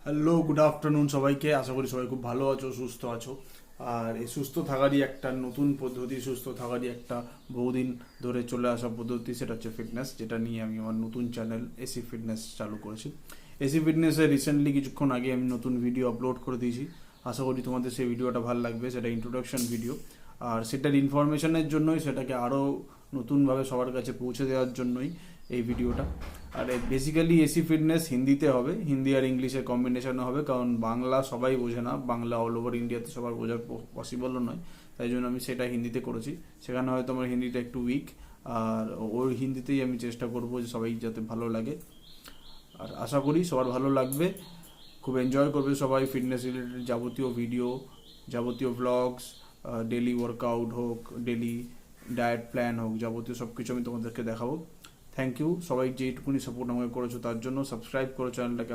Hello, good afternoon সবাইকে। আশা করি সবাই খুব ভালো আছো, সুস্থ আছো। আর এই সুস্থ থাকারই একটা নতুন পদ্ধতি, সুস্থ থাকারই একটা বহুদিন ধরে চলে আসা পদ্ধতি, সেটা হচ্ছে ফিটনেস, যেটা নিয়ে আমি আমার নতুন চ্যানেল এসি ফিটনেস চালু করেছি। এসি ফিটনেসে রিসেন্টলি কিছুক্ষণ আগে আমি নতুন ভিডিও আপলোড করে দিয়েছি। আশা করি তোমাদের সেই ভিডিওটা ভালো লাগবে। সেটা ইন্ট্রোডাকশন ভিডিও, আর সেটার ইনফরমেশনের জন্যই, সেটাকে আরও নতুনভাবে সবার কাছে পৌঁছে দেওয়ার জন্যই এই ভিডিওটা। আর বেসিক্যালি এসি ফিটনেস হিন্দিতে হবে, হিন্দি আর ইংলিশের কম্বিনেশনে হবে, কারণ বাংলা সবাই বোঝে না, বাংলা অল ওভার ইন্ডিয়াতে সবার বোঝার পসিবলও নয়। তাই জন্য আমি সেটা হিন্দিতে করেছি। সেখানে হয়তো আমার হিন্দিটা একটু উইক, আর ওই হিন্দিতেই আমি চেষ্টা করবো যে সবাই যাতে ভালো লাগে। আর আশা করি সবার ভালো লাগবে, খুব এনজয় করবে সবাই। ফিটনেস রিলেটেড যাবতীয় ভিডিও, যাবতীয় ভ্লগস, ডেলি ওয়ার্কআউট হোক, ডেলি ডায়েট প্ল্যান হোক, যাবতীয় সব কিছু আমি তোমাদেরকে দেখাবো। থ্যাংক ইউ সবাই, যেটুকুনি সাপোর্ট আমাকে করেছো তার জন্য। সাবস্ক্রাইব করো চ্যানেলটাকে।